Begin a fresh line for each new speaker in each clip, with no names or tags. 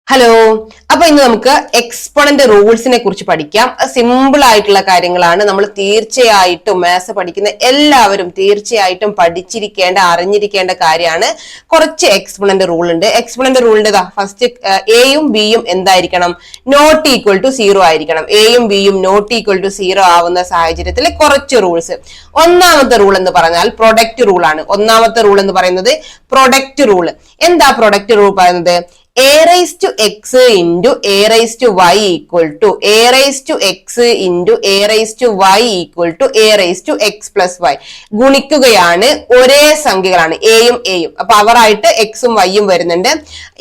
Hello, അപ്പൊ ഇന്ന് നമുക്ക് എക്സ്പോണന്റ് റൂൾസിനെ കുറിച്ച് പഠിക്കാം. സിമ്പിൾ ആയിട്ടുള്ള കാര്യങ്ങളാണ്. നമ്മൾ തീർച്ചയായിട്ടും മാത്സ് പഠിക്കുന്ന എല്ലാവരും തീർച്ചയായിട്ടും പഠിച്ചിരിക്കേണ്ട അറിഞ്ഞിരിക്കേണ്ട കാര്യമാണ്. കുറച്ച് എക്സ്പോണന്റ് റൂൾ ഉണ്ട്. എക്സ്പോണന്റ് റൂളിന്റെ ഫസ്റ്റ് എയും ബിയും എന്തായിരിക്കണം? നോട്ട് ഈക്വൽ ടു 0 ആയിരിക്കണം. എയും ബിയും നോട്ട് ഈക്വൽ ടു 0 ആവുന്ന സാഹചര്യത്തിൽ കുറച്ച് റൂൾസ്. ഒന്നാമത്തെ റൂൾ എന്ന് പറഞ്ഞാൽ പ്രൊഡക്റ്റ് റൂൾ ആണ്. ഒന്നാമത്തെ റൂൾ എന്ന് പറയുന്നത് പ്രൊഡക്റ്റ് റൂൾ. എന്താ പ്രൊഡക്റ്റ് റൂൾ പറയുന്നത്? a raised to x into a raised to y equal to a raised to x into a raised to y equal to a raised to x plus y. ഗുണിക്കുകയാണ്, ഒരേ സംഖ്യകളാണ് എയും എയും. അപ്പൊ അവരായിട്ട് എക്സും വൈയും വരുന്നുണ്ട്.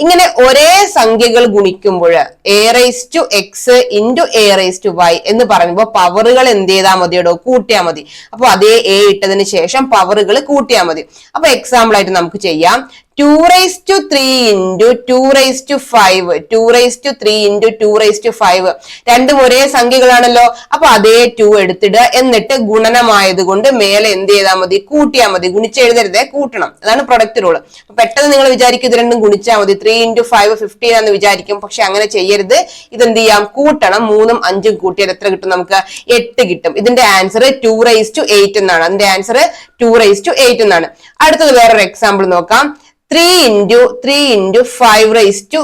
ഇങ്ങനെ ഒരേ സംഖ്യകൾ ഗുണിക്കുമ്പോൾ a raised to x into a raised to y എന്ന് പറയുമ്പോൾ പവറുകൾ എന്ത് ചെയ്താൽ മതിയോ? കൂട്ടിയാൽ മതി. അപ്പൊ അതേ a ഇട്ടതിന് ശേഷം പവറുകൾ കൂട്ടിയാൽ മതി. അപ്പൊ എക്സാമ്പിൾ ആയിട്ട് നമുക്ക് ചെയ്യാം. 2 raised to 3 into 2 raised to 5. 2 raised to 3 into 2 raised to 5. രണ്ടും ഒരേ സംഖ്യകളാണല്ലോ. അപ്പൊ അതേ 2 എടുത്തിടുക. എന്നിട്ട് ഗുണനമായത് കൊണ്ട് മേലെ എന്ത് ചെയ്താൽ മതി? കൂട്ടിയാൽ മതി. ഗുണിച്ചെഴുതരുതേ, കൂട്ടണം. അതാണ് പ്രൊഡക്റ്റ് റൂള്. പെട്ടെന്ന് നിങ്ങൾ വിചാരിക്കും ഇത് രണ്ടും ഗുണിച്ചാൽ മതി, 3 into 5 15 ആണെന്ന് വിചാരിക്കും. പക്ഷെ അങ്ങനെ ചെയ്യരുത്. ഇതെന്ത് ചെയ്യാം? കൂട്ടണം. 3ഉം 5ഉം കൂട്ടിയാൽ എത്ര കിട്ടും? നമുക്ക് 8 കിട്ടും. ഇതിന്റെ ആൻസർ 2 raised to 8 എന്നാണ്. അതിന്റെ ആൻസർ 2 raised to 8 എന്നാണ്. അടുത്തത് വേറൊരു എക്സാമ്പിൾ നോക്കാം. 3 into 5 raised to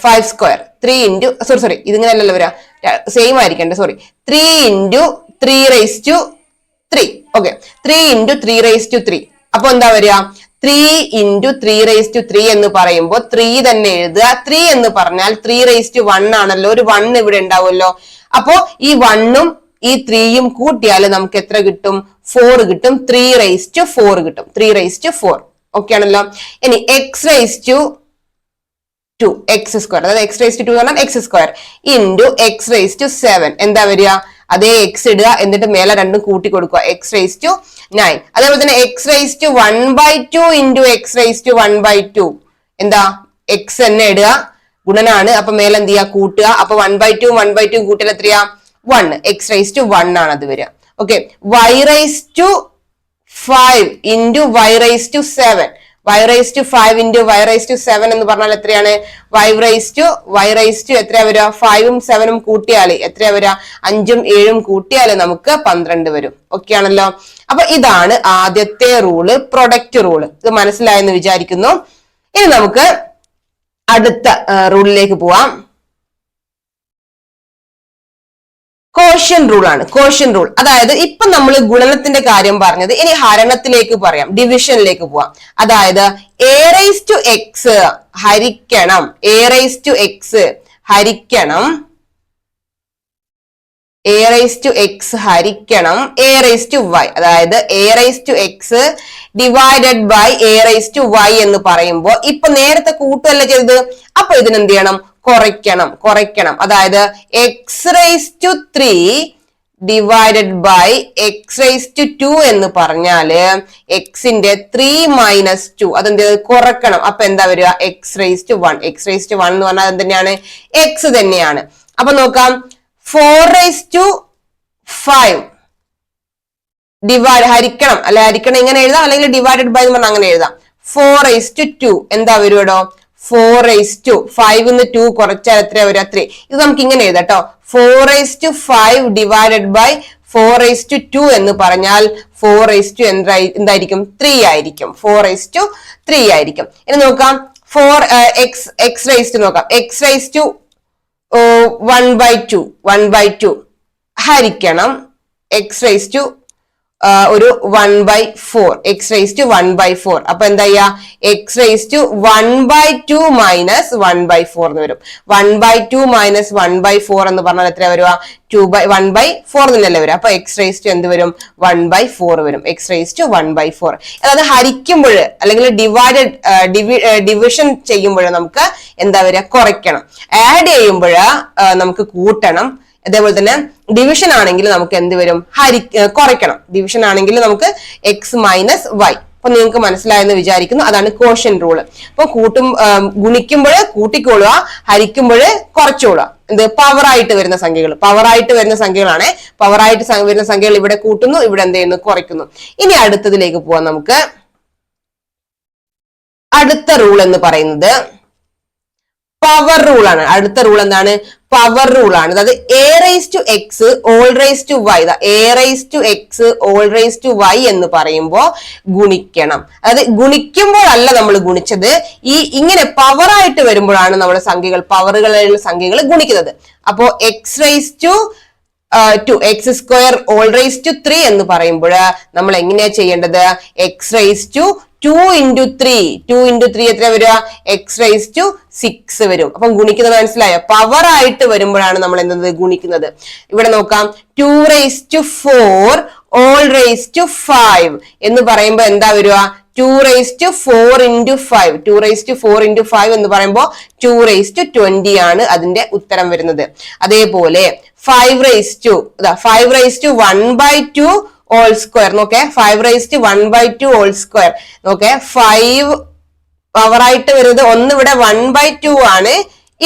5 square. 3 into sorry ഇതിങ്ങനെയല്ലല്ലോ വരാ, സെയിം ആയിരിക്കണ്ടേ, sorry. 3 into 3 raised to 3. Okay, 3 into 3 raised to 3. അപ്പൊ എന്താ വരിക? 3 into 3 raised to 3 എന്ന് പറയുമ്പോൾ 3 തന്നെ എഴുതുക. 3 എന്ന് പറഞ്ഞാൽ 3 raised to 1 ആണല്ലോ. ഒരു 1 ഇവിടെ ഉണ്ടാവുമല്ലോ. അപ്പോ ഈ 1ഉം ഈ 3യും കൂട്ടിയാൽ നമുക്ക് എത്ര കിട്ടും? 4 കിട്ടും. 3 raised to 4 കിട്ടും. 3 raised to 4. ഓക്കെ ആണല്ലോ. ഇനി x raised to 2 x square, അതായത് x raised to 2 എന്ന് പറഞ്ഞാൽ x square into x raised to 7 എന്താ വരിക? അതേ x ഇടുക, എന്നിട്ട് മേലെ രണ്ടും കൂട്ടി കൊടുക്കുക. x raised to 9. അതേപോലെ തന്നെ x raised to 1/2 into x raised to 1/2 എന്താ? x തന്നെ ഇടുക, ഗുണനാണ്. അപ്പൊ മേലെ എന്ത് ചെയ്യുക? കൂട്ടുക. അപ്പൊ 1/2 1/2 കൂട്ടിയാൽ എത്രയാ? 1. x raised to 1 ആണ് അത് വരിക. Okay, y raised to 5 into y raised to 7. y raised to 5 into y raised to 7 എന്ന് പറഞ്ഞാൽ എത്രയാണ്? y raised to എത്രയാ വരിക? 5ഉം 7ഉം കൂട്ടിയാൽ എത്രയാ വരിക? 5ഉം 7ഉം കൂട്ടിയാൽ നമുക്ക് 12 വരും. ഓക്കെ ആണല്ലോ. അപ്പൊ ഇതാണ് ആദ്യത്തെ റൂള്, പ്രൊഡക്റ്റ് റൂള്. ഇത് മനസ്സിലായെന്ന് വിചാരിക്കുന്നു. ഇനി നമുക്ക് അടുത്ത റൂളിലേക്ക് പോവാം. കോഷ്യൻ റൂൾ ആണ്. കോഷ്യൻ റൂൾ അതായത് ഇപ്പൊ നമ്മൾ ഗുണനത്തിന്റെ കാര്യം പറഞ്ഞത്, ഇനി ഹരണത്തിലേക്ക് പറയാം, ഡിവിഷനിലേക്ക് പോവാം. അതായത് a raised to x ഹരിക്കണം a raised to x ഹരിക്കണം a raised to x ഹരിക്കണം a raised to y. അതായത് a raised to x divided by a raised to y എന്ന് പറയുമ്പോൾ ഇപ്പൊ നേരത്തെ കൂട്ടുകയല്ല ചെയ്തത്. അപ്പൊ ഇതിനെന്ത് ചെയ്യണം? കുറയ്ക്കണം. അതായത് x raised to 3 divided by x raised to 2 എന്ന് പറഞ്ഞാല് എക്സിന്റെ 3 മൈനസ് 2 അതെന്ത് കുറക്കണം. അപ്പൊ എന്താ വരിക? x raised to 1. x raised to 1 എന്ന് പറഞ്ഞാൽ എന്ത് x തന്നെയാണ്. അപ്പൊ നോക്കാം. 4 raised to 5 ഡിവൈഡ് ഹരിക്കണം, അല്ലെ ഹരിക്കണം ഇങ്ങനെ എഴുതാം, അല്ലെങ്കിൽ ഡിവൈഡഡ് ബൈ എന്ന് പറഞ്ഞാൽ അങ്ങനെ എഴുതാം. 4 raised to 2 എന്താ വരുവോ? 4 raised to 5 ന്ന് 2 കുറച്ചാൽ എത്ര വരിക? 3. ഇത് നമുക്ക് ഇങ്ങനെ എഴുതാം കേട്ടോ. 4 raised to 5 divided by 4 raised to 2 എന്ന് പറഞ്ഞാൽ 4 raised to എന്തായിരിക്കും? 3 ആയിരിക്കും. 4 raised to 3 ആയിരിക്കും. ഇനി നോക്കാം. 4 x raised to നോക്കാം. x raised to 1/2 ഹരിക്കണം x raised to ഒരു 1/4 x raised to 1/4. അപ്പൊ എന്താ ചെയ്യാ? x raised to 1/2 മൈനസ് 1/4 എന്ന് വരും. 1/2 മൈനസ് 1/4 എന്ന് പറഞ്ഞാൽ എത്ര വരുക? 1/4 എന്നല്ലേ വരും. അപ്പൊ x raised to എന്ത് വരും? 1/4 വരും. x raised to 1/4. അതായത് ഹരിക്കുമ്പോൾ അല്ലെങ്കിൽ ഡിവിഷൻ ചെയ്യുമ്പോൾ നമുക്ക് എന്താ വരിക? കുറയ്ക്കണം. ആഡ് ചെയ്യുമ്പോൾ നമുക്ക് കൂട്ടണം. അതേപോലെ തന്നെ ഡിവിഷൻ ആണെങ്കിൽ നമുക്ക് എന്ത് വരും? കുറയ്ക്കണം. ഡിവിഷൻ ആണെങ്കിൽ നമുക്ക് x മൈനസ് y. അപ്പൊ നിങ്ങൾക്ക് മനസ്സിലായെന്ന് വിചാരിക്കുന്നു. അതാണ് കോഷ്യൻ റൂള്. അപ്പൊ ഗുണിക്കുമ്പോൾ കൂട്ടിക്കൊള്ളുക, ഹരിക്കുമ്പോൾ കുറച്ചോളുക. എന്ത്? പവറായിട്ട് വരുന്ന സംഖ്യകളാണ്. പവറായിട്ട് വരുന്ന സംഖ്യകൾ ഇവിടെ കൂട്ടുന്നു, ഇവിടെ എന്ത് ചെയ്യുന്നു? കുറയ്ക്കുന്നു. ഇനി അടുത്തതിലേക്ക് പോവാം നമുക്ക്. അടുത്ത റൂൾ എന്ന് പറയുന്നത് പവർ റൂൾ ആണ്. അടുത്ത റൂൾ എന്താണ്? പവർ റൂൾ ആണ്. അതായത് a raise to x whole raise to y, a raise to x whole raise to y എന്ന് പറയുമ്പോ ഗുണിക്കണം. അതായത് ഗുണിക്കുമ്പോഴല്ല നമ്മൾ ഗുണിച്ചത്, ഇങ്ങനെ പവർ ആയിട്ട് വരുമ്പോഴാണ് നമ്മുടെ സംഖ്യകൾ, പവറുകളിലുള്ള സംഖ്യകൾ ഗുണിക്കുന്നത്. അപ്പോ x raise to 2 x square whole raise to 3 എന്ന് പറയുമ്പോൾ നമ്മൾ എങ്ങനെയാ ചെയ്യേണ്ടത്? X raise to 2 into 3, 2 into 3 എത്ര വരിക? എക്സ് റൈസ് ടു 6 വരും. അപ്പം ഗുണിക്കുന്നത് മനസ്സിലായോ? പവർ ആയിട്ട് വരുമ്പോഴാണ് നമ്മൾ എന്ത് ഗുണിക്കുന്നത്. ഇവിടെ നോക്കാം, 2 raise to 4 whole raise to 5 എന്ന് പറയുമ്പോ എന്താ വരിക? 2 raise to 4 into 5, 2 raise to 4 into 5 എന്ന് പറയുമ്പോൾ 2 റൈസ് ടു 20 ആണ് അതിന്റെ ഉത്തരം വരുന്നത്. അതേപോലെ 5 റൈസ് ടു 1/2 ഓൾ സ്ക്വയർ നോക്കെ, 5 റൈസ് ടു 1/2 ഓൾ സ്ക്വയർ നോക്കെ, 5 പവർ ആയിട്ട് വരുന്നത് ഒന്ന് ഇവിടെ 1/2 ആണ്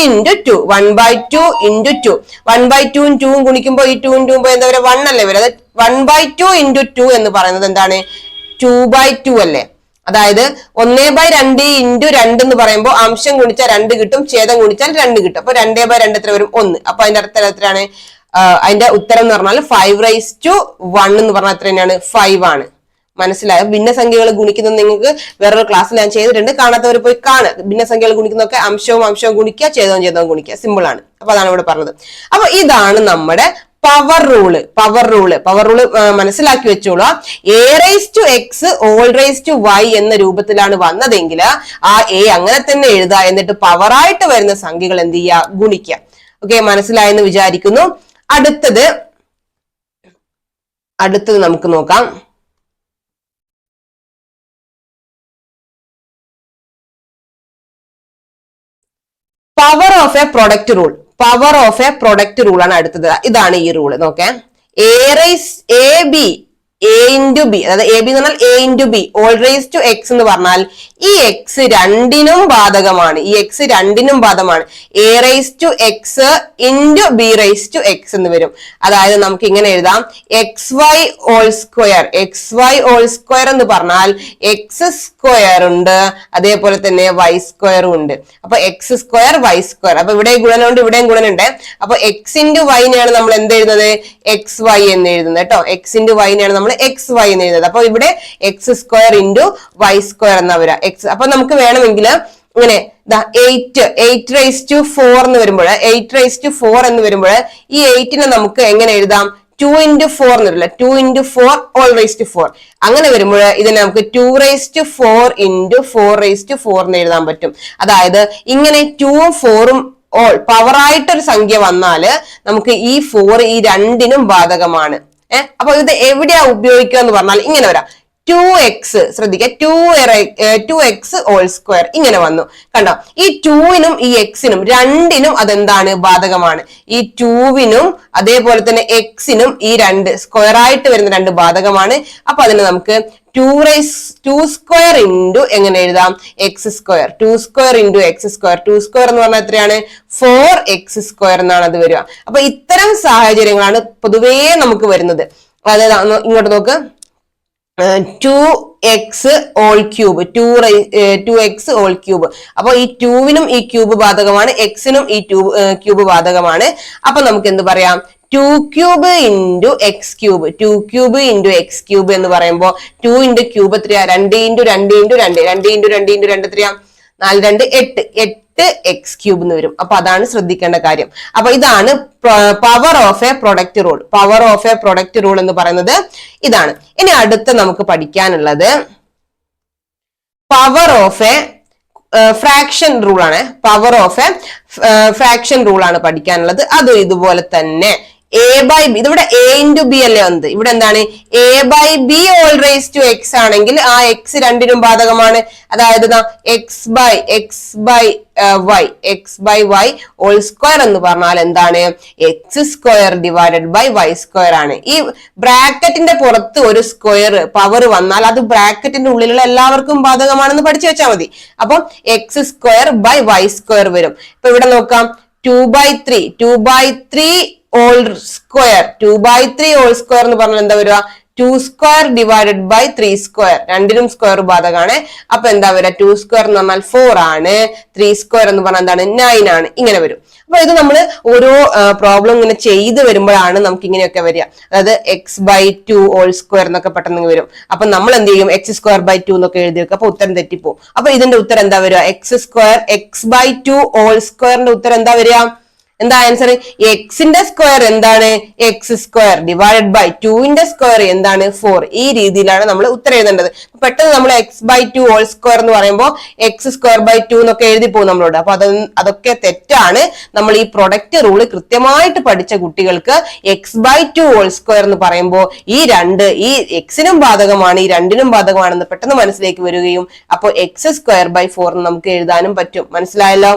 into 2, 1/2 into 2, 1/2 ഉം 2 ഗുണിക്കുമ്പോൾ ഈ 2 2 എന്താ പറയുക? 1 അല്ലേ വരും. അത് 1/2 into 2 എന്ന് പറയുന്നത് എന്താണ്? 2/2 അല്ലേ? അതായത് 1/2 into 2 എന്ന് പറയുമ്പോൾ അംശം ഗുണിച്ചാൽ 2 കിട്ടും, ഛേദം ഗുണിച്ചാൽ 2 കിട്ടും. അപ്പൊ 2/2 എത്ര വരും? 1. അപ്പൊ അതിന്റെ അർത്ഥം എത്രയാണ്? അതിന്റെ ഉത്തരം എന്ന് പറഞ്ഞാൽ 5 റൈസ് ടു 1 എന്ന് പറഞ്ഞാൽ എത്ര തന്നെയാണ്? 5 ആണ്. മനസ്സിലായോ? ഭിന്നസംഖ്യകൾ ഗുണിക്കുന്നത് നിങ്ങൾക്ക് വേറൊരു ക്ലാസ്സിൽ ഞാൻ ചെയ്തിട്ടുണ്ട്, കാണാത്തവർ പോയി കാണുക. ഭിന്നസംഖ്യകൾ ഗുണിക്കുന്നതൊക്കെ അംശവും ഗുണിക്കുക, ഛേദവും ഗുണിക്കുക, സിമ്പിൾ ആണ്. അപ്പൊ അതാണ് ഇവിടെ പറഞ്ഞത്. അപ്പൊ ഇതാണ് നമ്മുടെ പവർ റൂള്. പവർ റൂള് മനസ്സിലാക്കി വെച്ചോളൂ. A raise to x whole raise to y എന്ന രൂപത്തിലാണ് വന്നതെങ്കിൽ ആ എ അങ്ങനെ തന്നെ എഴുതുക, എന്നിട്ട് പവറായിട്ട് വരുന്ന സംഖ്യകൾ എന്ത് ചെയ്യുക? ഗുണിക്കുക. ഓക്കെ, മനസ്സിലായെന്ന് വിചാരിക്കുന്നു. അടുത്തത് നമുക്ക് നോക്കാം. Power of a product rule. Power of a product rule ആണ് അടുത്തത്. ഇതാണ് ഈ റൂള്. നോക്കേ, എ ഇൻറ്റു ബി, അതായത് എ ബി എന്ന് പറഞ്ഞാൽ a into b whole raise to x എന്ന് പറഞ്ഞാൽ ഈ എക്സ് രണ്ടിനും ബാധകമാണ്. A raise to x into b raise to x എന്ന് വരും. അതായത് നമുക്ക് ഇങ്ങനെ എഴുതാം, എക്സ് വൈ ഓൾ സ്ക്വയർ എന്ന് പറഞ്ഞാൽ എക്സ് സ്ക്വയർ ഉണ്ട്, അതേപോലെ തന്നെ വൈ സ്ക്വയറും ഉണ്ട്. അപ്പൊ എക്സ് സ്ക്വയർ വൈ സ്ക്വയർ. അപ്പൊ ഇവിടെ ഗുണനുണ്ട്, ഇവിടെയും ഗുണനുണ്ട്. അപ്പൊ എക്സ് ഇൻറ്റു വൈനെയാണ് നമ്മൾ എന്ത് എഴുതുന്നത്? എക്സ് വൈ എന്ന് എഴുതുന്നത് കേട്ടോ. എക്സ് ഇൻറ്റു വൈനെയാണ് നമ്മൾ എക്സ് വൈ എന്ന് എഴുതുന്നത്. അപ്പൊ ഇവിടെ x square into y square എന്നാ വരാ എക്സ്. അപ്പൊ നമുക്ക് വേണമെങ്കിൽ ഇങ്ങനെ 8 റൈസ് ടു 4 എന്ന് വരുമ്പോൾ, 8 റൈസ് ടു 4 എന്ന് വരുമ്പോൾ ഈ 8നെ നമുക്ക് എങ്ങനെ എഴുതാം? 2 into 4 എന്ന് വരില്ല, 2 into 4 all raised to 4. അങ്ങനെ വരുമ്പോൾ ഇതിനെ നമുക്ക് 2 raised to 4 into 4 raised to 4 എന്ന് എഴുതാൻ പറ്റും. അതായത് ഇങ്ങനെ 2ഉം 4ഉം ഓൾ പവർ ആയിട്ടൊരു സംഖ്യ വന്നാല് നമുക്ക് ഈ 4 ഈ രണ്ടിനും ബാധകമാണ്. അപ്പൊ ഇത് എവിടെയാ ഉപയോഗിക്കുക എന്ന് പറഞ്ഞാൽ ഇങ്ങനെ വരാം. 2x ശ്രദ്ധിക്കുക, 2x ഓൾ സ്ക്വയർ ഇങ്ങനെ വന്നു കണ്ടോ. ഈ 2നും ഈ എക്സിനും രണ്ടിനും അതെന്താണ്? ബാധകമാണ്. ഈ 2വിനും അതേപോലെ തന്നെ എക്സിനും ഈ രണ്ട് സ്ക്വയർ ആയിട്ട് വരുന്ന രണ്ട് ബാധകമാണ്. അപ്പൊ അതിന് നമുക്ക് 2 സ്ക്വയർ ഇൻറ്റു എങ്ങനെ എഴുതാം? X square. 2 square into X square. 2 square എന്ന് പറഞ്ഞാൽ എത്രയാണ്? 4x സ്ക്വയർ എന്നാണ് അത് വരിക. അപ്പൊ ഇത്തരം സാഹചര്യങ്ങളാണ് പൊതുവേ നമുക്ക് വരുന്നത്. അതായത് ഇങ്ങോട്ട് നോക്ക്, 2x all cube, 2x all cube. അപ്പൊ ഈ 2വിനും ഈ ക്യൂബ് ബാധകമാണ്, എക്സിനും ഈ ക്യൂബ് ബാധകമാണ്. അപ്പൊ നമുക്ക് എന്ത് പറയാം? 2 cube into X cube. 2 cube into X cube എന്ന് പറയുമ്പോൾ 2 ഇൻറ്റു ക്യൂബ് എത്രയാ? 2 ഇൻറ്റു 2 ഇൻറ്റു 2, 2 ഇൻറ്റു 2 ഇൻറ്റു 2 എത്രയാ? 4 2 8 എക്സ് ക്യൂബ് എന്ന് വരും. അപ്പൊ അതാണ് ശ്രദ്ധിക്കേണ്ട കാര്യം. അപ്പൊ ഇതാണ് power of a product rule. Power of a product rule എന്ന് പറയുന്നത് ഇതാണ്. ഇനി അടുത്ത നമുക്ക് പഠിക്കാനുള്ളത് power of a fraction rule ആണ്. Power of a fraction rule ആണ് പഠിക്കാനുള്ളത്. അതും ഇതുപോലെ തന്നെ a by b. ഇതിവിടെ a into b അല്ലേ വന്നത്. ഇവിടെ എന്താണ്? a by b all raised to x ആണെങ്കിൽ ആ x രണ്ടിനും ബാധകമാണ്. അതായത് x by y all square എന്ന് പറഞ്ഞാൽ എന്താണ്? x square divided by y square ആണ്. ഈ ബ്രാക്കറ്റിന്റെ പുറത്ത് ഒരു സ്ക്വയർ പവർ വന്നാൽ അത് ബ്രാക്കറ്റിന്റെ ഉള്ളിലുള്ള എല്ലാവർക്കും ബാധകമാണെന്ന് പഠിച്ചു വെച്ചാൽ മതി. അപ്പം x square by y square വരും. ഇപ്പൊ ഇവിടെ നോക്കാം, 2/3 ഓൾ സ്ക്വയർ. 2/3 ഓൾ സ്ക്വയർ എന്ന് പറഞ്ഞാൽ എന്താ വരിക? 2 സ്ക്വയർ ഡിവൈഡഡ് ബൈ 3 സ്ക്വയർ, രണ്ടിനും സ്ക്വയർ ബാധകമാണ്. അപ്പൊ എന്താ വരിക? 2 സ്ക്വയർ എന്ന് പറഞ്ഞാൽ 4 ആണ്, 3 സ്ക്വയർ എന്ന് പറഞ്ഞാൽ എന്താണ്? 9 ആണ്. ഇങ്ങനെ വരും. അപ്പൊ ഇത് നമ്മൾ ഓരോ പ്രോബ്ലം ഇങ്ങനെ ചെയ്ത് വരുമ്പോഴാണ് നമുക്ക് ഇങ്ങനെയൊക്കെ വരിക. അതായത് x/2 ഹോൾ സ്ക്വയർ എന്നൊക്കെ പെട്ടെന്ന് വരും. അപ്പൊ നമ്മൾ എന്ത് ചെയ്യും? x²/2 എന്നൊക്കെ എഴുതി വെക്കും. അപ്പൊ ഉത്തരം തെറ്റിപ്പോവും. അപ്പൊ ഇതിന്റെ ഉത്തരം എന്താ വരിക? x/2 ഹോൾ സ്ക്വയറിന്റെ ഉത്തരം എന്താ വരിക? എന്താ ആൻസർ? എക്സിന്റെ സ്ക്വയർ എന്താണ്? x² ഡിവൈഡഡ് ബൈ 2ന്റെ സ്ക്വയർ എന്താണ്? 4. ഈ രീതിയിലാണ് നമ്മൾ ഉത്തരം എഴുതേണ്ടത്. പെട്ടെന്ന് നമ്മൾ x/2 ഹോൾ സ്ക്വയർ എന്ന് പറയുമ്പോൾ x²/2 എന്നൊക്കെ എഴുതി പോകും നമ്മളോട്. അപ്പൊ അതൊക്കെ തെറ്റാണ്. നമ്മൾ ഈ പ്രൊഡക്റ്റ് റൂള് കൃത്യമായിട്ട് പഠിച്ച കുട്ടികൾക്ക് x/2 ഹോൾ സ്ക്വയർ എന്ന് പറയുമ്പോൾ ഈ എക്സിനും ബാധകമാണ്, ഈ രണ്ടിനും ബാധകമാണെന്ന് പെട്ടെന്ന് മനസ്സിലേക്ക് വരികയും അപ്പൊ x²/4 നമുക്ക് എഴുതാനും പറ്റും. മനസ്സിലായല്ലോ?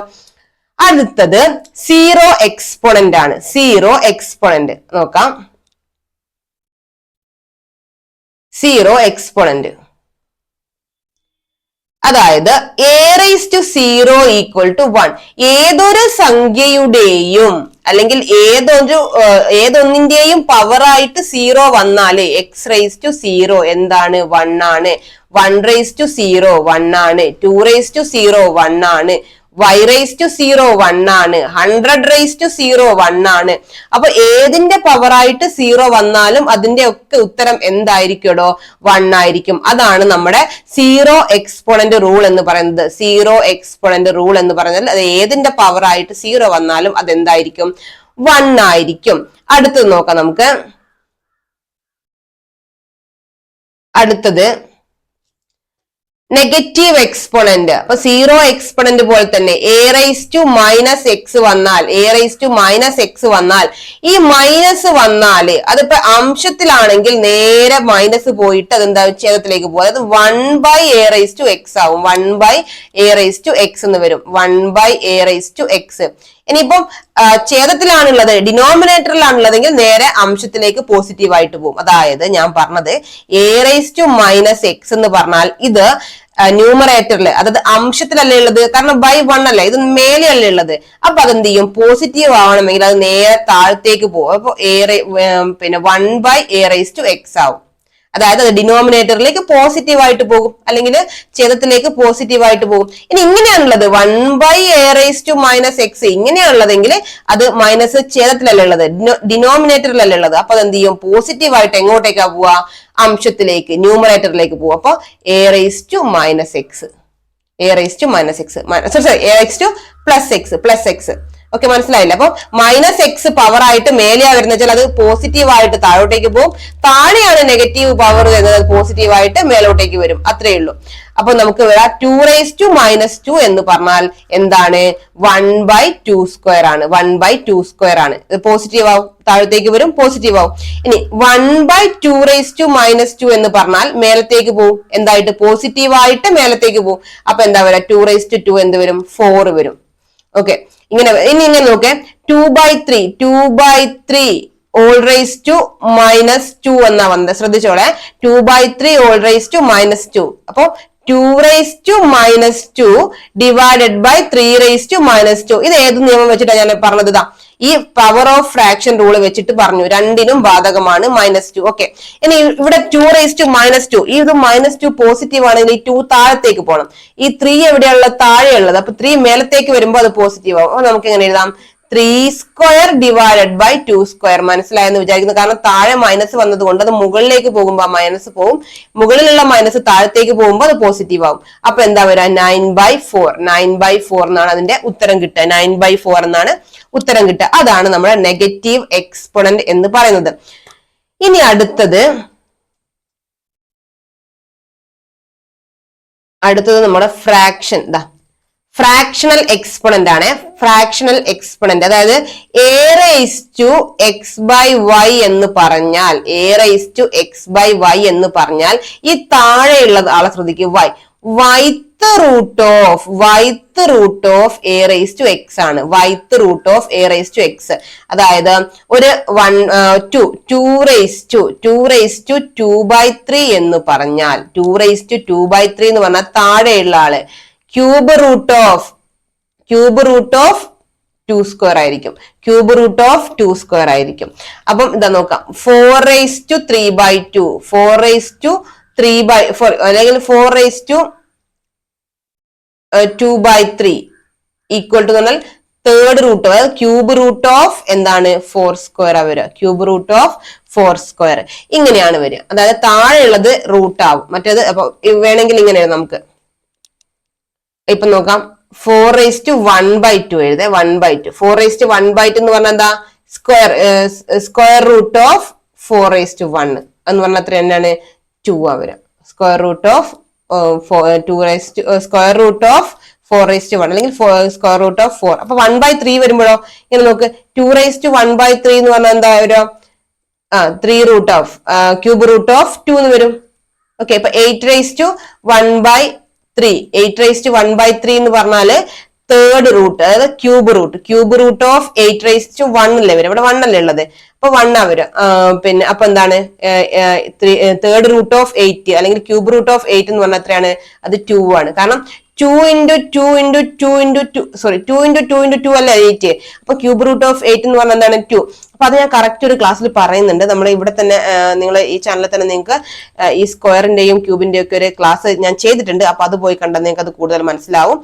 അടുത്തത് സീറോ എക്സ്പോണന്റ് ആണ്. സീറോ എക്സ്പോണന്റ് നോക്കാം. സീറോ എക്സ്പോണന്റ് അതായത് a⁻0 = 1. ഏതൊരു സംഖ്യയുടെയും അല്ലെങ്കിൽ ഏതൊന്നിന്റെയും പവറായിട്ട് 0 വന്നാല് x⁻0 എന്താണ്? 1 ആണ്. 1⁻0 1 ആണ്. 2⁻0 1 ആണ്. y⁻0 1 ആണ്. 100⁻0 1 ആണ്. അപ്പൊ ഏതിന്റെ പവറായിട്ട് 0 വന്നാലും അതിന്റെ ഒക്കെ ഉത്തരം എന്തായിരിക്കുമോ? 1 ആയിരിക്കും. അതാണ് നമ്മുടെ സീറോ എക്സ്പോണന്റ് റൂൾ എന്ന് പറയുന്നത്. സീറോ എക്സ്പോണന്റ് റൂൾ എന്ന് പറഞ്ഞാൽ അത് ഏതിന്റെ പവറായിട്ട് 0 വന്നാലും അതെന്തായിരിക്കും? 1 ആയിരിക്കും. അടുത്തത് നോക്കാം നമുക്ക്. അടുത്തത് നെഗറ്റീവ് എക്സ്പോണന്റ്. അപ്പൊ സീറോ എക്സ്പോണന്റ് പോലെ തന്നെ a⁻x വന്നാൽ ഈ മൈനസ് വന്നാല് അതിപ്പോ അംശത്തിലാണെങ്കിൽ നേരെ മൈനസ് പോയിട്ട് അതെന്താ? ഛേദത്തിലേക്ക് പോകും. അതായത് 1/a⁻x ആവും. 1/a⁻x എന്ന് വരും. 1/a⁻x. ഇനിയിപ്പം ഛേദത്തിലാണുള്ളത്, ഡിനോമിനേറ്ററിലാണുള്ളതെങ്കിൽ നേരെ അംശത്തിലേക്ക് പോസിറ്റീവ് ആയിട്ട് പോകും. അതായത് ഞാൻ പറഞ്ഞത് a⁻x എന്ന് പറഞ്ഞാൽ ഇത് ന്യൂമറേറ്ററിൽ, അതായത് അംശത്തിലല്ലേ ഉള്ളത്, കാരണം /1 അല്ലേ, ഇത് മേലെയല്ലേ ഉള്ളത്. അപ്പൊ അതെന്ത് ചെയ്യും? പോസിറ്റീവ് ആവണമെങ്കിൽ അത് നേരെ താഴത്തേക്ക് പോകും. അപ്പൊ 1/a⁻x ആവും. അതായത് അത് ഡിനോമിനേറ്ററിലേക്ക് പോസിറ്റീവ് ആയിട്ട് പോകും, അല്ലെങ്കിൽ ഛേദത്തിലേക്ക് പോസിറ്റീവ് ആയിട്ട് പോകും. ഇനി ഇങ്ങനെയാണുള്ളത് 1/a⁻x ഇങ്ങനെയാണുള്ളതെങ്കിൽ അത് മൈനസ് ഛേദത്തിലല്ലേ ഉള്ളത്, ഡിനോമിനേറ്ററിലല്ലേ ഉള്ളത്. അപ്പൊ അതെന്ത് ചെയ്യും? പോസിറ്റീവ് ആയിട്ട് എങ്ങോട്ടേക്കാ പോവാ? അംശത്തിലേക്ക്, ന്യൂമറേറ്ററിലേക്ക് പോവാ. അപ്പൊ a⁻x ഓക്കെ, മനസ്സിലായില്ല? അപ്പൊ -x പവർ ആയിട്ട് മേലെയാ വരുന്ന വെച്ചാൽ അത് പോസിറ്റീവ് ആയിട്ട് താഴോട്ടേക്ക് പോകും. താഴെയാണ് നെഗറ്റീവ് പവർ വരുന്നത്, അത് പോസിറ്റീവ് ആയിട്ട് മേലോട്ടേക്ക് വരും. അത്രേ ഉള്ളൂ. അപ്പൊ നമുക്ക് വരാം 2⁻2 എന്ന് പറഞ്ഞാൽ എന്താണ്? 1/2² ആണ്. 1/2² ആണ്. ഇത് പോസിറ്റീവ് ആവും, താഴത്തേക്ക് വരും, പോസിറ്റീവ് ആവും. ഇനി 1/2⁻2 എന്ന് പറഞ്ഞാൽ മേലത്തേക്ക് പോകും. എന്തായിട്ട്? പോസിറ്റീവ് ആയിട്ട് മേലത്തേക്ക് പോകും. അപ്പൊ എന്താ വരാ? 2⁻2 എന്ത് വരും? 4 വരും. ഓക്കെ, ഇങ്ങനെ നോക്കേ. 2/3 all⁻2 എന്നാ വന്നത്. ശ്രദ്ധിച്ചോളെ. 2/3 all⁻2. അപ്പൊ 2⁻2 ഡിവൈഡഡ് ബൈ 3⁻2. ഇത് ഏത് നിയമം വെച്ചിട്ടാണ് ഞാൻ പറഞ്ഞത്? ഇതാ ഈ പവർ ഓഫ് ഫ്രാക്ഷൻ റൂൾ വെച്ചിട്ട് പറഞ്ഞു. രണ്ടിനും ബാധകമാണ് -2. ഓക്കെ, ഇനി ഇവിടെ 2⁻2 ഇത് -2 പോസിറ്റീവ് ആണെങ്കിൽ ഈ 2 താഴത്തേക്ക് പോകണം. ഈ 3 എവിടെയുള്ള? താഴെയുള്ളത്. അപ്പൊ 3 മേലത്തേക്ക് വരുമ്പോൾ അത് പോസിറ്റീവ് ആവും. അപ്പൊ നമുക്ക് എങ്ങനെ എഴുതാം? 3² ഡിവൈഡഡ് ബൈ 2². മനസ്സിലായെന്ന് വിചാരിക്കുന്നു. കാരണം താഴെ മൈനസ് വന്നത് കൊണ്ട് അത് മുകളിലേക്ക് പോകുമ്പോൾ മൈനസ് പോകും, മുകളിലുള്ള മൈനസ് താഴത്തേക്ക് പോകുമ്പോൾ അത് പോസിറ്റീവ് ആവും. അപ്പൊ എന്താ വരാ? 9/4 എന്നാണ് അതിന്റെ ഉത്തരം കിട്ടുക. 9/4 എന്നാണ് ഉത്തരം കിട്ടുക. അതാണ് നമ്മുടെ നെഗറ്റീവ് എക്സ്പോണന്റ് എന്ന് പറയുന്നത്. ഇനി അടുത്തത് നമ്മുടെ ഫ്രാക്ഷൻ. ഫ്രാക്ഷണൽ എക്സ്പോണന്റ് ആണ്. ഫ്രാക്ഷണൽ എക്സ്പോണന്റ് അതായത് a⁻x/y എന്ന് പറഞ്ഞാൽ എന്ന് പറഞ്ഞാൽ ഈ താഴെയുള്ള ആളെ ശ്രദ്ധിക്കുക. yth റൂട്ട് ഓഫ് a⁻x ആണ്. yth root of a⁻x. അതായത് ഒരു 2⁻2/3 എന്ന് പറഞ്ഞാൽ 2⁻2/3 എന്ന് പറഞ്ഞാൽ താഴെയുള്ള ആള് ക്യൂബ് റൂട്ട് ഓഫ് 2 സ്ക്വയർ ആയിരിക്കും. ക്യൂബ് റൂട്ട് ഓഫ് 2 സ്ക്വയർ ആയിരിക്കും. അപ്പം ഇതാ നോക്കാം, 4^3/2 4^3/4 അല്ലെങ്കിൽ 4^2/3 ഈക്വൽ ടു പറഞ്ഞാൽ തേർഡ് റൂട്ട്, അതായത് ക്യൂബ് റൂട്ട് ഓഫ് എന്താണ് 4 സ്ക്വയർ വരിക. ക്യൂബ് റൂട്ട് ഓഫ് 4 സ്ക്വയർ ഇങ്ങനെയാണ് വരിക. അതായത് താഴെയുള്ളത് റൂട്ട് ആവും, മറ്റേത് അപ്പൊ വേണമെങ്കിൽ ഇങ്ങനെയാണ് നമുക്ക് ഇപ്പൊ നോക്കാം. 4^1/2 എഴുതേ, 1/2. 4^1/2 എന്ന് പറഞ്ഞാൽ എന്താ, സ്ക്വയർ റൂട്ട് ഓഫ് 4^1 എന്ന് പറഞ്ഞാൽ അത്ര തന്നെയാണ് 2 ആ വരിക. സ്ക്വയർ റൂട്ട് ഓഫ് 4^1 അല്ലെങ്കിൽ സ്ക്വയർ റൂട്ട് ഓഫ് 4. അപ്പൊ 1/3 വരുമ്പോഴോ ഇങ്ങനെ നോക്ക്, 2^1/3 എന്ന് പറഞ്ഞാൽ എന്താ ഒരു 3 root of cube root of 2 എന്ന് വരും. ഓക്കെ, അപ്പൊ 8^1/3 എന്ന് പറഞ്ഞാല് തേർഡ് റൂട്ട്, അതായത് ക്യൂബ് റൂട്ട് ഓഫ് 8^1 അല്ലേ വരും, ഇവിടെ 1 അല്ലേ ഉള്ളത്, അപ്പൊ 1 ആ വരും. പിന്നെ അപ്പൊ എന്താണ് തേർഡ് റൂട്ട് ഓഫ് 8 അല്ലെങ്കിൽ ക്യൂബ് റൂട്ട് ഓഫ് 8 എന്ന് പറഞ്ഞാൽ എത്രയാണ്, അത് 2 ആണ്. കാരണം 2 × 2 × 2 × 2 × 2 അല്ല 8. അപ്പൊ ക്യൂബ് റൂട്ട് ഓഫ് 8 എന്ന് പറഞ്ഞാൽ എന്താണ് 2. അപ്പൊ അത് ഞാൻ കറക്റ്റ് ഒരു ക്ലാസ്സിൽ പറയുന്നുണ്ട്. നമ്മൾ ഇവിടെ തന്നെ നിങ്ങൾ ഈ ചാനലിൽ തന്നെ നിങ്ങൾക്ക് ഈ സ്ക്വയറിന്റെയും ക്യൂബിന്റെയും ഒക്കെ ഒരു ക്ലാസ് ഞാൻ ചെയ്തിട്ടുണ്ട്. അപ്പൊ അത് പോയി കണ്ടാൽ നിങ്ങൾക്ക് അത് കൂടുതൽ മനസ്സിലാവും.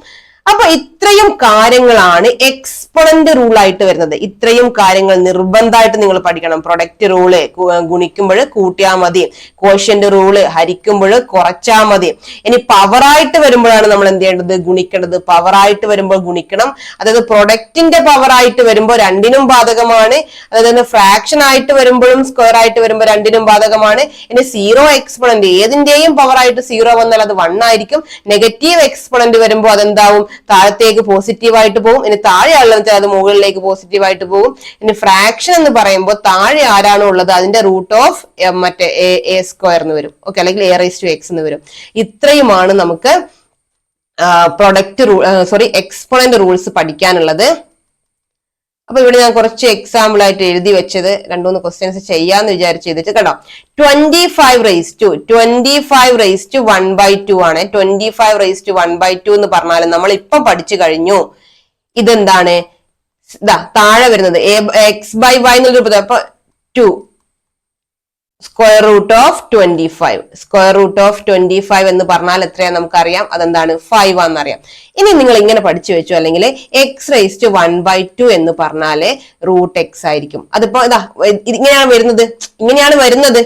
അപ്പൊ ഇത്രയും കാര്യങ്ങളാണ് എക്സ്പോണന്റ് റൂൾ ആയിട്ട് വരുന്നത്. ഇത്രയും കാര്യങ്ങൾ നിർബന്ധമായിട്ട് നിങ്ങൾ പഠിക്കണം. പ്രൊഡക്റ്റ് റൂള് ഗുണിക്കുമ്പോൾ കൂട്ടിയാൽ മതി, കോഷ്യന്റ് റൂള് ഹരിക്കുമ്പോൾ കുറച്ചാൽ മതി. ഇനി പവറായിട്ട് വരുമ്പോഴാണ് നമ്മൾ എന്ത് ചെയ്യേണ്ടത്, ഗുണിക്കേണ്ടത്. പവറായിട്ട് വരുമ്പോൾ ഗുണിക്കണം. അതായത് പ്രൊഡക്റ്റിന്റെ പവറായിട്ട് വരുമ്പോൾ രണ്ടിനും ബാധകമാണ്. അതായത് ഫ്രാക്ഷൻ ആയിട്ട് വരുമ്പോഴും സ്ക്വയർ ആയിട്ട് വരുമ്പോൾ രണ്ടിനും ബാധകമാണ്. ഇനി സീറോ എക്സ്പോണന്റ് ഏതിന്റെയും പവറായിട്ട് 0 വന്നാൽ അത് 1 ആയിരിക്കും. നെഗറ്റീവ് എക്സ്പോണന്റ് വരുമ്പോൾ അതെന്താവും, താഴത്തേക്ക് പോസിറ്റീവ് ആയിട്ട് പോകും. ഇനി താഴെയുള്ള അത് മുകളിലേക്ക് പോസിറ്റീവ് ആയിട്ട് പോകും. ഇനി ഫ്രാക്ഷൻ എന്ന് പറയുമ്പോൾ താഴെ ആരാണോ ഉള്ളത് അതിന്റെ റൂട്ട് ഓഫ് മറ്റേ എ സ്ക്വയർ എന്ന് വരും. ഓക്കെ, അല്ലെങ്കിൽ a⁻x എന്ന് വരും. ഇത്രയുമാണ് നമുക്ക് എക്സ്പോണന്റ് റൂൾസ് പഠിക്കാനുള്ളത്. അപ്പൊ ഇവിടെ ഞാൻ കുറച്ച് എക്സാമ്പിൾ ആയിട്ട് എഴുതി വെച്ചത് 2-3 ക്വസ്റ്റ്യൻസ് ചെയ്യാന്ന് വിചാരിച്ച് ചെയ്തിട്ട് കേട്ടോ. 25^1/2 ആണ്. 25^1/2 എന്ന് പറഞ്ഞാൽ നമ്മൾ ഇപ്പൊ പഠിച്ചു കഴിഞ്ഞു. ഇതെന്താണ്, ഇതാ താഴെ വരുന്നത് x/y എന്നുള്ള രൂപത്തിൽ. അപ്പൊ 2 square root of 25. Square root of 25 എന്ന് പറഞ്ഞാൽ എത്രയാ നമുക്കറിയാം, അതെന്താണ് 5 ആണെന്നറിയാം. ഇനി നിങ്ങൾ ഇങ്ങനെ പഠിച്ചു വെച്ചു, അല്ലെങ്കിൽ x⁻1/2 എന്ന് പറഞ്ഞാല് റൂട്ട് x ആയിരിക്കും. അതിപ്പോ ഇതാ ഇങ്ങനെയാണ് വരുന്നത്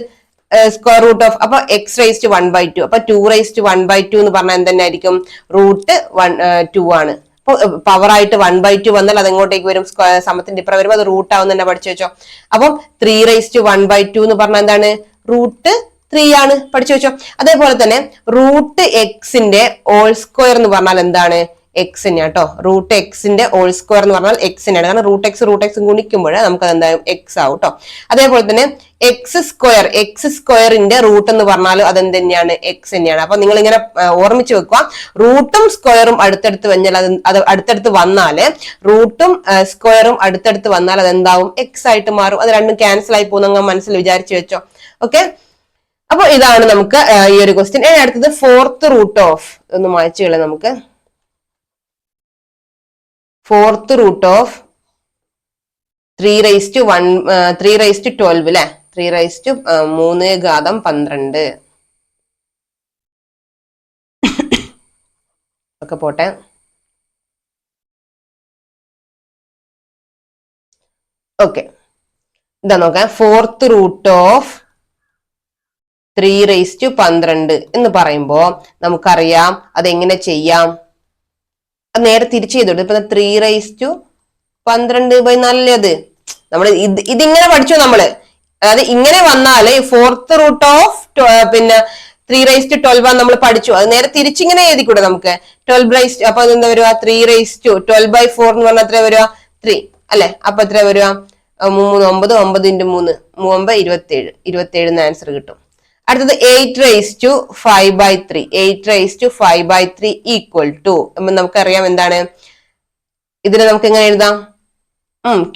സ്ക്വയർ റൂട്ട് ഓഫ്, അപ്പൊ x⁻1/2. അപ്പൊ 2⁻1/2 എന്ന് പറഞ്ഞാൽ എന്തെന്നായിരിക്കും, റൂട്ട് 2 ആണ്. അപ്പൊ പവറായിട്ട് 1/2 വന്നാൽ അത് എങ്ങോട്ടേക്ക് വരും, സമത്തിന്റെ ഇപ്പുറം വരുമ്പോൾ അത് റൂട്ട് ആവും തന്നെ പഠിച്ചു വെച്ചോ. അപ്പം 3⁻1/2 എന്ന് പറഞ്ഞാൽ എന്താണ്, റൂട്ട് 3 ആണ്. പഠിച്ചു വെച്ചോ. അതേപോലെ തന്നെ റൂട്ട് എക്സിന്റെ ഹോൾ സ്ക്വയർ എന്ന് പറഞ്ഞാൽ എന്താണ്, എക്സ് തന്നെയാണ് കേട്ടോ. റൂട്ട് എക്സിന്റെ ഹോൾ സ്ക്വയർ എന്ന് പറഞ്ഞാൽ എക്സ് തന്നെയാണ്. കാരണം റൂട്ട് എക്സ് ഗുണിക്കുമ്പോൾ നമുക്ക് അതെന്തായാലും എക്സ് ആവും കേട്ടോ. അതേപോലെ തന്നെ എക്സ് സ്ക്വയറിന്റെ റൂട്ട് എന്ന് പറഞ്ഞാൽ അതെന്ത് തന്നെയാണ്, എക്സ് തന്നെയാണ്. അപ്പൊ നിങ്ങൾ ഇങ്ങനെ ഓർമ്മിച്ച് വെക്കുക, റൂട്ടും സ്ക്വയറും അടുത്തടുത്ത് വന്നാൽ അത് അടുത്തടുത്ത് വന്നാല് റൂട്ടും സ്ക്വയറും അടുത്തടുത്ത് വന്നാൽ അതെന്താവും, എക്സ് ആയിട്ട് മാറും. അത് രണ്ടും ക്യാൻസൽ ആയി പോകുന്ന മനസ്സിൽ വിചാരിച്ചു വെച്ചോ. ഓക്കെ, അപ്പൊ ഇതാണ് നമുക്ക് ഈ ഒരു ക്വസ്റ്റ്യൻ. അടുത്തത് ഫോർത്ത് റൂട്ട് ഓഫ്, ഒന്ന് മായ്ച്ചുകളെ നമുക്ക്. ഫോർത്ത് റൂട്ട് ഓഫ് 3⁻12 അല്ലെ, 3⁻3⁻12 ഒക്കെ പോട്ടെ. ഓക്കെ, ഇതാ നോക്കാം. ഫോർത്ത് റൂട്ട് ഓഫ് 3⁻12 എന്ന് പറയുമ്പോ നമുക്കറിയാം അതെങ്ങനെ ചെയ്യാം. അത് നേരെ തിരിച്ചു ചെയ്തോട്ടെ. ഇപ്പൊ 3⁻12/4 അത് നമ്മൾ ഇതിങ്ങനെ പഠിച്ചു നമ്മള്. അതായത് ഇങ്ങനെ വന്നാല് ഫോർത്ത് റൂട്ട് ഓഫ് 3⁻12 നമ്മൾ പഠിച്ചു. അത് നേരെ തിരിച്ചിങ്ങനെ എഴുതിക്കൂടെ നമുക്ക്. 12 അപ്പൊ എന്താ വരിക, 3⁻12/4 എന്ന് പറഞ്ഞാൽ എത്ര വരിക, 3 അല്ലെ. അപ്പൊ എത്ര വരിക, 9 × 3 27. 27 ആൻസർ കിട്ടും. അടുത്തത് 8⁵5/3. 8⁵5/3 ഈക്വൽ ടു, നമുക്കറിയാം എന്താണ്, ഇതിനെ നമുക്ക് എങ്ങനെ എഴുതാം,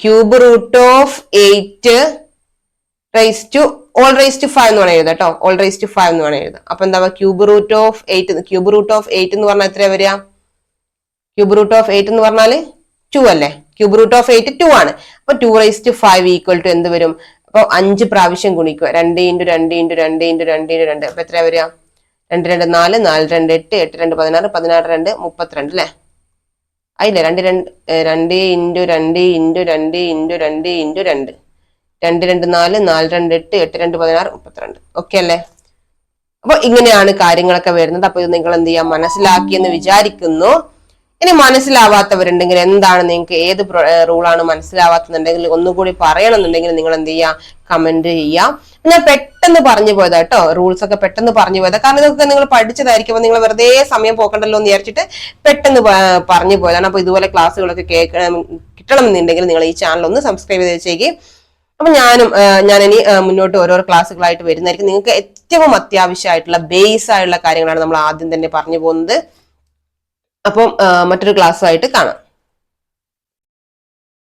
ക്യൂബ് റൂട്ട് ഓഫ് 8⁻5 എന്ന് വേണം എഴുതാം കേട്ടോ. all⁵5 എന്ന് വേണം എഴുതാം. അപ്പൊ എന്താ, ക്യൂബ് റൂട്ട് ഓഫ് 8 എന്ന് പറഞ്ഞാൽ എത്രയാ വരിക, ക്യൂബ് റൂട്ട് ഓഫ് 8 എന്ന് പറഞ്ഞാല് 2 അല്ലേ. ക്യൂബ് റൂട്ട് ഓഫ് 8 2 ആണ്. അപ്പൊ 2⁵ ഈക്വൽ ടു എന്ത് വരും? അപ്പൊ 5 പ്രാവശ്യം ഗുണിക്കുക. 2 × 2 × 2 × 2 × 2 അപ്പൊ എത്ര വരിക? 2 2 4 4 2 8 8 2 16 16 2 32 അല്ലെ? ആയില്ലേ? 2 2 2 × 2 × 2 × 2 × 2 2 2 4 4 2 8 8 2 16 32. ഓക്കെ അല്ലേ? അപ്പൊ ഇങ്ങനെയാണ് കാര്യങ്ങളൊക്കെ വരുന്നത്. അപ്പൊ ഇത് നിങ്ങൾ എന്ത് ചെയ്യാം, മനസ്സിലാക്കിയെന്ന് വിചാരിക്കുന്നു. ഇനി മനസ്സിലാവാത്തവരുണ്ടെങ്കിൽ എന്താണ്, നിങ്ങൾക്ക് ഏത് റൂളാണ് മനസ്സിലാവാത്തുന്നുണ്ടെങ്കിൽ ഒന്നുകൂടി പറയണമെന്നുണ്ടെങ്കിൽ നിങ്ങൾ എന്ത് ചെയ്യാം, കമന്റ് ചെയ്യാം. ഞാൻ പെട്ടെന്ന് പറഞ്ഞു പോയതാ കേട്ടോ, റൂൾസ് ഒക്കെ പെട്ടെന്ന് പറഞ്ഞു പോയതാ. കാരണം ഇതൊക്കെ നിങ്ങൾ പഠിച്ചതായിരിക്കും, നിങ്ങൾ വെറുതെ സമയം പോക്കണ്ടല്ലോ എന്ന് വിചാരിച്ചിട്ട് പെട്ടെന്ന് പറഞ്ഞു പോയതാണ്. അപ്പൊ ഇതുപോലെ ക്ലാസ്സുകളൊക്കെ കിട്ടണമെന്നുണ്ടെങ്കിൽ നിങ്ങൾ ഈ ചാനൽ ഒന്ന് സബ്സ്ക്രൈബ് ചെയ്ത് വെച്ചേക്ക്. അപ്പൊ ഞാൻ ഇനി മുന്നോട്ട് ഓരോരോ ക്ലാസ്സുകളായിട്ട് വരുന്നതായിരിക്കും. നിങ്ങൾക്ക് ഏറ്റവും അത്യാവശ്യമായിട്ടുള്ള ബേസ് ആയിട്ടുള്ള കാര്യങ്ങളാണ് നമ്മൾ ആദ്യം തന്നെ പറഞ്ഞു പോകുന്നത്. അപ്പം മറ്റൊരു ക്ലാസ്സുമായിട്ട് കാണാം.